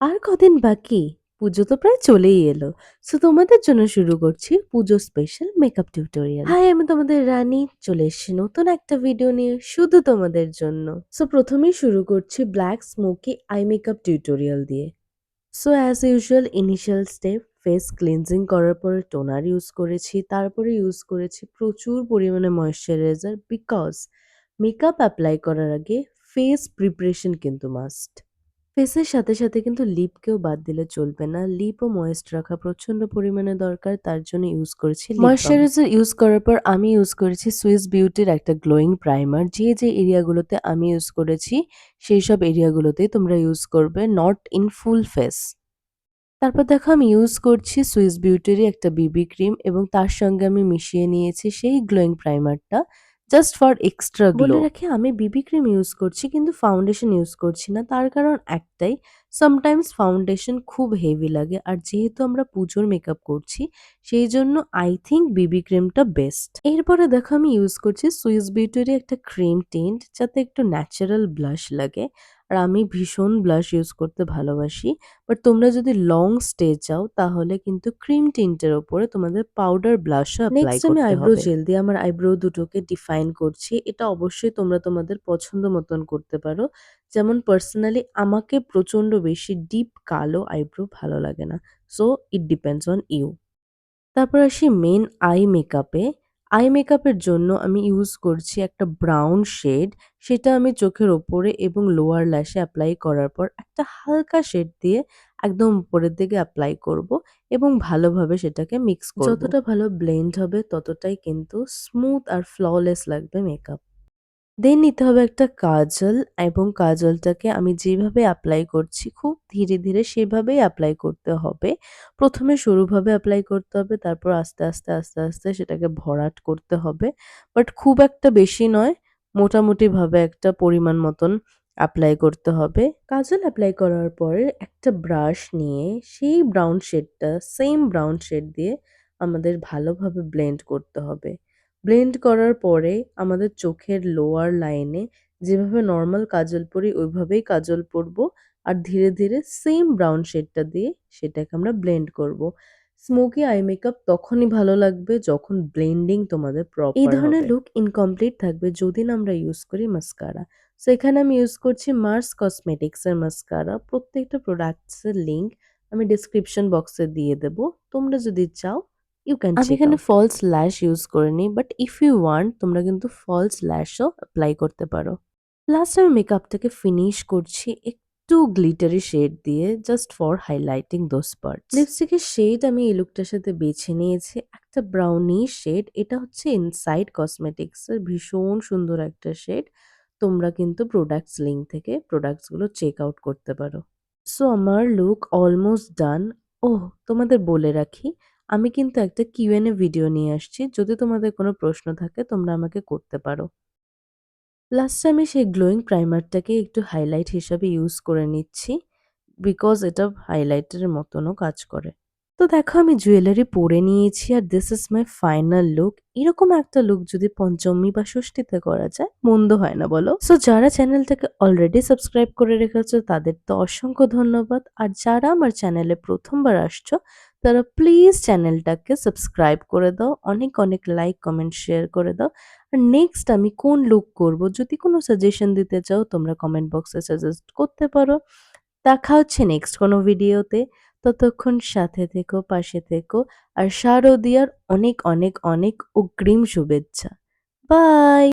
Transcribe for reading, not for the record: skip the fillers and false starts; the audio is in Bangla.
আর কদিন বাকি? পুজো তো প্রায় চলেই এলো। সো তোমাদের জন্য শুরু করছি পুজো স্পেশাল মেকআপ টিউটোরিয়াল। হাই, আমি তোমাদের রানী। চলে এসেছি নতুন একটা ভিডিও নিয়ে শুধু তোমাদের জন্য। সো প্রথমেই শুরু করছি black smoky eye makeup tutorial দিয়ে। So as usual initial step face cleansing করার পরে টোনার ইউজ করেছি। তারপরে ইউজ করেছি প্রচুর পরিমাণে ময়েশ্চারাইজার বিকজ মেকআপ অ্যাপ্লাই করার আগে ফেস প্রিপারেশন কিন্তু মাস্ট। ফেসের সাথে, সাথে কিন্তু লিপকেও বাদ দিলে চলবে না। লিপও ময়েস্ট রাখা প্রচন্ড পরিমাণে দরকার। তার জন্য ইউজ করেছি লিপ বাম। ময়েশ্চারাইজার ইউজ করার পর আমি ইউজ করেছি সুইস বিউটির একটা গ্লোয়িং প্রাইমার। যে এরিয়াগুলোতে আমি ইউজ করেছি সেই সব এরিয়াগুলোতেই তোমরা ইউজ করবে, নট ইন ফুল ফেস। তারপর দেখো আমি ইউজ করছি সুইস বিউটিরই একটা বিবি ক্রিম এবং তার সঙ্গে আমি মিশিয়ে নিয়েছি সেই গ্লোয়িং প্রাইমারটা জাস্ট ফর এক্সট্রা গ্লো। বলে রাখি আমি বিবি ক্রিম ইউজ করছি কিন্তু ফাউন্ডেশন ইউজ করছি না। তার কারণ একটাই, সামটাইমস ফাউন্ডেশন খুব হেভি লাগে আর যেহেতু আমরা পুজোর মেকআপ করছি সেই জন্য আই থিঙ্ক বিবি ক্রিমটা বেস্ট। এরপরে দেখো আমি ইউজ করছি সুইস বিউটিরই একটা ক্রিম টিন্ট যাতে একটু ন্যাচারাল ব্লাশ লাগে। আর আমি ভীষণ ব্লাশ ইউজ করতে ভালোবাসি। বাট তোমরা যদি লং স্টে চাও তাহলে কিন্তু ক্রিম টিন্টের ওপরে তোমাদের পাউডার ব্লাশও অ্যাপ্লাই করতে হবে। নেক্সট আমি আইব্রো জেল দিয়ে আমার আইব্রো দুটোকে ডিফাইন করছি। এটা অবশ্যই তোমরা তোমাদের পছন্দ মতন করতে পারো। যেমন পার্সোনালি আমাকে প্রচন্ড বেশি ডিপ কালো আইব্রো ভালো লাগে না। So it depends on you. তারপর আসি মেন আই মেকআপে। আই মেকআপের জন্য আমি ইউজ করছি একটা ব্রাউন শেড। সেটা আমি চোখের ওপরে এবং লোয়ার ল্যাশে অ্যাপ্লাই করার পর একটা হালকা শেড দিয়ে একদম উপরের দিকে অ্যাপ্লাই করব এবং ভালোভাবে সেটাকে মিক্স করব। যতটা ভালো ব্লেন্ড হবে ততটাই কিন্তু স্মুথ আর ফ্ললেস লাগবে মেকআপ। দেন নিতে হবে একটা কাজল এবং কাজলটাকে আমি যেভাবে অ্যাপ্লাই করছি খুব ধীরে ধীরে সেভাবেই অ্যাপ্লাই করতে হবে। প্রথমে সরুভাবে অ্যাপ্লাই করতে হবে, তারপর আস্তে আস্তে আস্তে আস্তে সেটাকে ভরাট করতে হবে। বাট খুব একটা বেশি নয়, মোটামুটিভাবে একটা পরিমাণ মতন অ্যাপ্লাই করতে হবে। কাজল অ্যাপ্লাই করার পরে একটা ব্রাশ নিয়ে সেই ব্রাউন শেডটা সেম ব্রাউন শেড দিয়ে আমাদের ভালোভাবে ব্লেন্ড করতে হবে। ব্লেন্ড করার পরে আমাদের চোখের লোয়ার লাইনে যেভাবে নর্মাল কাজল পরি ওইভাবেই কাজল পরবো আর ধীরে ধীরে সেম ব্রাউন শেডটা দিয়ে সেটাকে আমরা ব্লেন্ড করব। স্মোকি আই মেকআপ তখনই ভালো লাগবে যখন ব্লেন্ডিং তোমাদের প্রপার এই ধরনের লুক ইনকমপ্লিট থাকবে যদি না আমরা ইউজ করি মাস্কারা। সো এখানে আমি ইউজ করছি মার্স কসমেটিক্সের মাস্কারা। প্রত্যেকটা প্রোডাক্টসের লিঙ্ক আমি ডিসক্রিপশন বক্সে দিয়ে দেবো, তোমরা যদি চাও ইউ ক্যান চেক। আমি এখানে ফলস ল্যাশ ইউজ করিনি, বাট ইফ ইউ ওয়ান্ট তোমরা কিন্তু ফলস ল্যাশও অ্যাপ্লাই করতে পারো। লাস্ট আমি মেকআপটাকে ফিনিশ করছি একটু গ্লিটারি শেড দিয়ে just for highlighting those parts. লিপস্টিকের শেড আমি এই লুকটার সাথে বেছে নিয়েছি একটা ব্রাউনি শেড। এটা হচ্ছে ইনসাইড কসমেটিক্সের ভীষণ সুন্দর একটা শেড। তোমরা কিন্তু প্রোডাক্টস লিঙ্ক থেকে প্রোডাক্টসগুলো চেক আউট করতে পারো। সো আমার লুক অলমোস্ট ডান। ওহ, তোমাদের বলে রাখি আমি কিন্তু একটা কিউএনএ ভিডিও নিয়ে আসছি। যদি তোমাদের কোনো প্রশ্ন থাকে তোমরা আমাকে করতে পারো। লাস্টে আমি সেই গ্লোয়িং প্রাইমারটাকে একটু হাইলাইট হিসাবে ইউজ করে নিচ্ছি বিকজ এটা হাইলাইটারের মতনও কাজ করে। তো দেখো আমি জুয়েলারি পরে নিয়েছি আর this is my final look. এরকম একটা লুক যদি পঞ্চমী বা ষষ্ঠীতে করা যায় মন্দ হয় না বলো? সো যারা চ্যানেলটাকে অলরেডি সাবস্ক্রাইব করে রেখেছো তাদের তো অসংখ্য ধন্যবাদ। আর যারা আমার চ্যানেলে প্রথমবার আসছো তারা প্লিজ চ্যানেলটাকে সাবস্ক্রাইব করে দাও, অনেক অনেক লাইক কমেন্ট শেয়ার করে দাও। আর নেক্সট আমি কোন লুক করব যদি কোনো সাজেশন দিতে চাও তোমরা কমেন্ট বক্সে সাজেস্ট করতে পারো। দেখা হচ্ছে নেক্সট কোনো ভিডিওতে। ততক্ষণ সাথে থেকো, পাশে থেকো। আর শারদিয়ার অনেক অনেক অনেক অগ্রিম শুভেচ্ছা। বাই।